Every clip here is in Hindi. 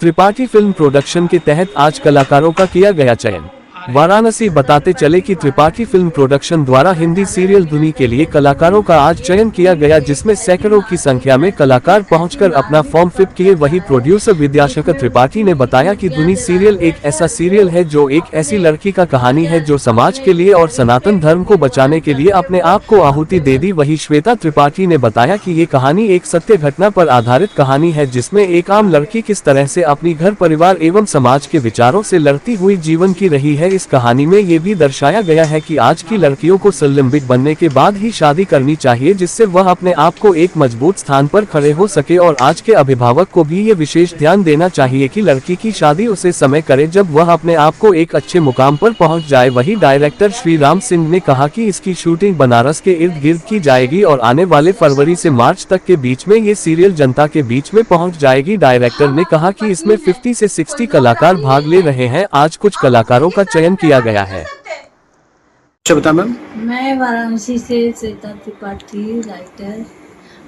त्रिपाठी फिल्म प्रोडक्शन के तहत आज कलाकारों का किया गया चयन। वाराणसी बताते चले कि त्रिपाठी फिल्म प्रोडक्शन द्वारा हिंदी सीरियल धुनी के लिए कलाकारों का आज चयन किया गया, जिसमें सैकड़ों की संख्या में कलाकार पहुंचकर अपना फॉर्म फिल किए। वही प्रोड्यूसर विद्याशंकर त्रिपाठी ने बताया कि धुनी सीरियल एक ऐसा सीरियल है जो एक ऐसी लड़की का कहानी है जो समाज के लिए और सनातन धर्म को बचाने के लिए अपने आप को आहुति दे दी। वही श्वेता त्रिपाठी ने बताया कि ये कहानी एक सत्य घटना पर आधारित कहानी है, जिसमें एक आम लड़की किस तरह से अपनी घर परिवार एवं समाज के विचारों से लड़ती हुई जीवन की रही है। इस कहानी में ये भी दर्शाया गया है कि आज की लड़कियों को संलंबित बनने के बाद ही शादी करनी चाहिए, जिससे वह अपने आप को एक मजबूत स्थान पर खड़े हो सके, और आज के अभिभावक को भी ये विशेष ध्यान देना चाहिए कि लड़की की शादी उसे समय करे जब वह अपने आप को एक अच्छे मुकाम पर पहुंच जाए। वही डायरेक्टर श्री राम सिंह ने कहा कि इसकी शूटिंग बनारस के इर्द गिर्द की जाएगी और आने वाले फरवरी से मार्च तक के बीच में ये सीरियल जनता के बीच में पहुंच जाएगी। डायरेक्टर ने कहा कि इसमें 50 से 60 कलाकार भाग ले रहे हैं। आज कुछ कलाकारों का चयन किया गया है। अच्छा बता मैम। मैं वाराणसी से श्वेता त्रिपाठी, राइटर,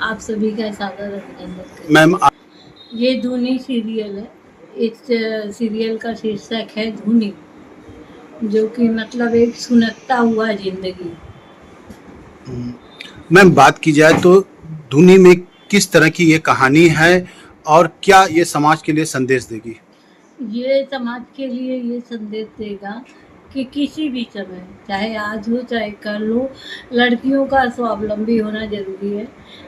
आप सभी का सादर अभिनंदन करती मैम हूँ। ये धुनी सीरियल है। इस सीरियल का शीर्षक है धुनी, जो कि मतलब एक सुनता हुआ जिंदगी। मैम बात की जाए तो धुनी में किस तरह की ये कहानी है और क्या ये समाज के लिए संदेश देगी? ये समाज के लिए ये संदेश देगा कि किसी भी समय, चाहे आज हो चाहे कल हो, लड़कियों का स्वावलंबी होना जरूरी है,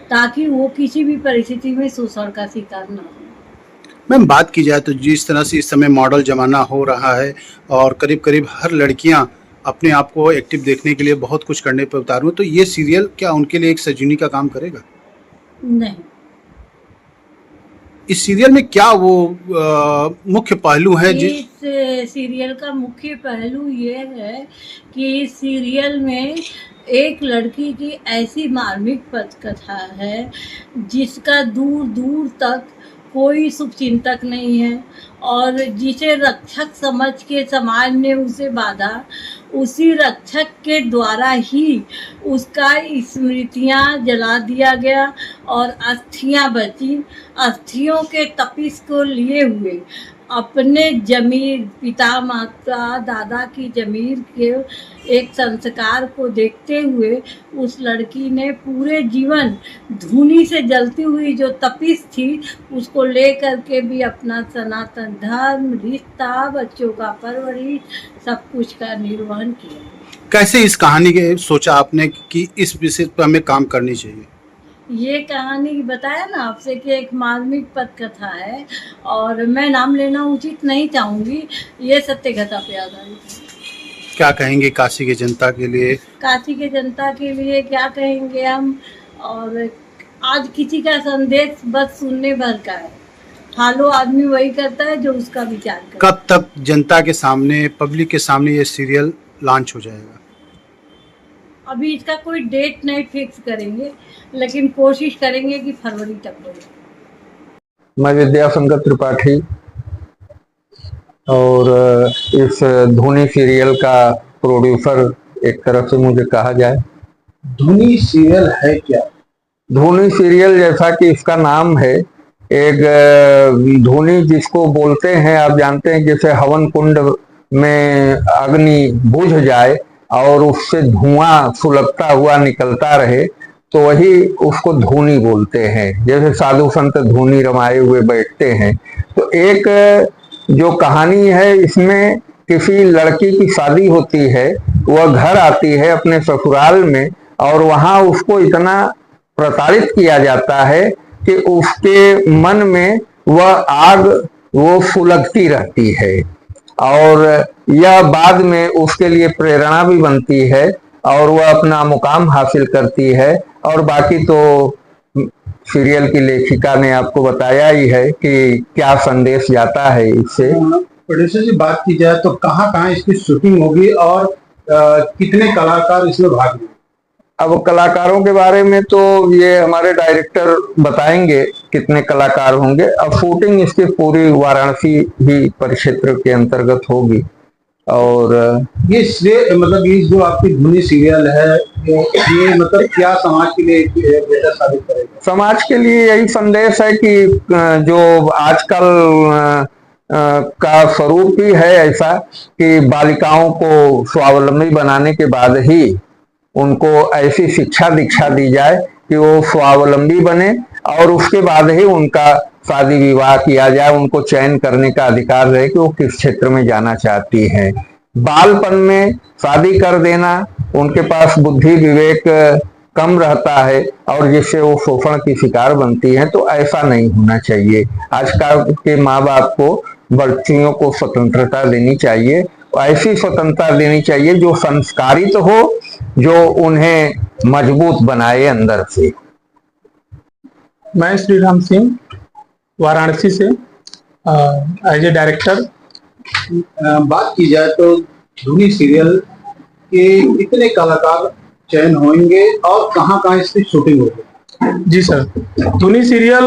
ताकि वो किसी भी परिस्थिति में शोषण का शिकार ना हो। मैम बात की जाए तो जिस तरह से इस समय मॉडल जमाना हो रहा है और करीब करीब हर लड़कियां अपने आप को एक्टिव देखने के लिए बहुत कुछ करने पर उतारू, तो ये सीरियल क्या उनके लिए एक सजनी का काम करेगा? नहीं। इस सीरियल में क्या वो मुख्य पहलू है? इस सीरियल का मुख्य पहलू ये है कि इस सीरियल में एक लड़की की ऐसी मार्मिक पथकथा है जिसका दूर दूर तक कोई शुभचिंतक नहीं है, और जिसे रक्षक समझ के समाज ने उसे बांधा, उसी रक्षक के द्वारा ही उसका स्मृतियाँ जला दिया गया और अस्थियाँ बची। अस्थियों के तपिश को लिए हुए अपने जमीर, पिता माता दादा की जमीर के एक संस्कार को देखते हुए उस लड़की ने पूरे जीवन धुनी से जलती हुई जो तपिश थी उसको लेकर के भी अपना सनातन धर्म, रिश्ता, बच्चों का परवरिश, सब कुछ का निर्वहन किया। कैसे इस कहानी के सोचा आपने कि इस विषय पर हमें काम करनी चाहिए? ये कहानी बताया ना आपसे कि एक मार्मिक पथकथा है, और मैं नाम लेना उचित नहीं चाहूँगी। ये सत्य घटना पे आधारित है। क्या कहेंगे काशी की जनता के लिए? काशी के जनता के लिए क्या कहेंगे हम, और आज किसी का संदेश बस सुनने भर का है। फॉलो आदमी वही करता है जो उसका विचार करता है। कब तक जनता के सामने, पब्लिक के सामने ये सीरियल लॉन्च हो जाएगा? अभी इसका कोई डेट नहीं फिक्स करेंगे, लेकिन कोशिश करेंगे कि फरवरी तक हो। मैं विद्याशंकर त्रिपाठी, और इस धुनी सीरियल का प्रोड्यूसर एक तरफ से मुझे कहा जाए। धुनी सीरियल है क्या? धुनी सीरियल जैसा कि इसका नाम है, एक धुनी जिसको बोलते हैं, आप जानते हैं, जैसे हवन कुंड में अग्नि बुझ जाए और उससे धुआं सुलगता हुआ निकलता रहे, तो वही उसको धुनी बोलते हैं। जैसे साधु संत धुनी रमाए हुए बैठते हैं। तो एक जो कहानी है, इसमें किसी लड़की की शादी होती है, वह घर आती है अपने ससुराल में, और वहां उसको इतना प्रताड़ित किया जाता है कि उसके मन में वह आग वो सुलगती रहती है, और यह बाद में उसके लिए प्रेरणा भी बनती है और वह अपना मुकाम हासिल करती है। और बाकी तो सीरियल की लेखिका ने आपको बताया ही है कि क्या संदेश जाता है इससे। प्रोड्यूसर जी, बात की जाए तो कहाँ कहाँ इसकी शूटिंग होगी और कितने कलाकार इसमें भाग लेंगे? अब कलाकारों के बारे में तो ये हमारे डायरेक्टर बताएंगे कितने कलाकार होंगे। अब शूटिंग इसकी पूरी वाराणसी ही परिक्षेत्र के अंतर्गत होगी। और ये श्रेय मतलब ये जो आपकी धुनी सीरियल है ये मतलब क्या समाज के लिए बेहतर साबित करेगा? समाज के लिए यही संदेश है कि जो आजकल का स्वरूप ही है ऐसा कि बालिकाओं को स्वावलंबी बनाने के बाद ही उनको ऐसी शिक्षा दीक्षा दी जाए कि वो स्वावलंबी बने और उसके बाद ही उनका शादी विवाह किया जाए, उनको चयन करने का अधिकार रहे कि वो किस क्षेत्र में जाना चाहती हैं। बालपन में शादी कर देना, उनके पास बुद्धि विवेक कम रहता है और जिससे वो शोषण की शिकार बनती हैं, तो ऐसा नहीं होना चाहिए। आजकल के माँ बाप को बच्चियों को स्वतंत्रता देनी चाहिए, ऐसी स्वतंत्रता देनी चाहिए जो संस्कारित हो, जो उन्हें मजबूत बनाए अंदर से। मैं श्री राम सिंह वाराणसी से एज ए डायरेक्टर। बात की जाए तो धुनी सीरियल के कितने कलाकार चयन होंगे और कहाँ इसकी शूटिंग होगी? जी सर, धुनी सीरियल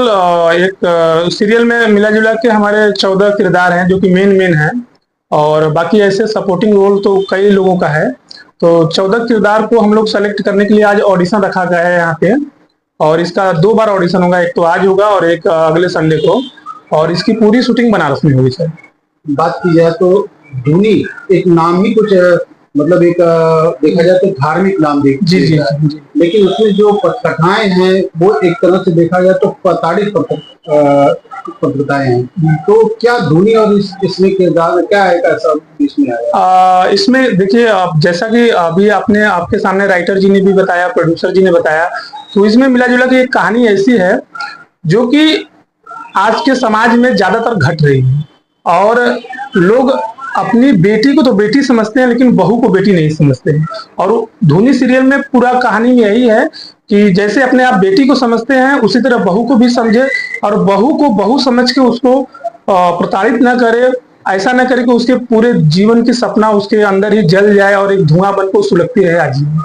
एक सीरियल में मिला जुला के हमारे 14 किरदार हैं जो कि मेन हैं, और बाकी ऐसे सपोर्टिंग रोल तो कई लोगों का है। तो 14 किरदार को हम लोग सेलेक्ट करने के लिए आज ऑडिशन रखा गया है यहाँ पे, और इसका 2 बार ऑडिशन होगा, एक तो आज होगा और एक अगले संडे को, और इसकी पूरी शूटिंग बनारस में होगी सर। बात की जाए तो धुनी एक नाम ही कुछ मतलब एक देखा जाए तो धार्मिक नाम जी, लेकिन उसमें जो कथाएं हैं वो एक तरह से देखा जाए तो प्रताड़ित पत्रताएं हैं। तो क्या धुनी और इसमें किरदार क्या है, कैसा इसमें आया? इसमें देखिए, जैसा कि अभी आपके सामने राइटर जी ने भी बताया, प्रोड्यूसर जी ने बताया, तो इसमें मिला जुला की एक कहानी ऐसी है जो कि आज के समाज में ज्यादातर घट रही है, और लोग अपनी बेटी को तो बेटी समझते हैं लेकिन बहू को बेटी नहीं समझते हैं। और धुनी सीरियल में पूरा कहानी यही है कि जैसे अपने आप बेटी को समझते हैं उसी तरह बहू को भी समझे, और बहू को बहू समझ के उसको प्रताड़ित न करे, ऐसा न करे कि उसके पूरे जीवन की सपना उसके अंदर ही जल जाए और एक धुआं बनकर सुलगती रहे आजीवन।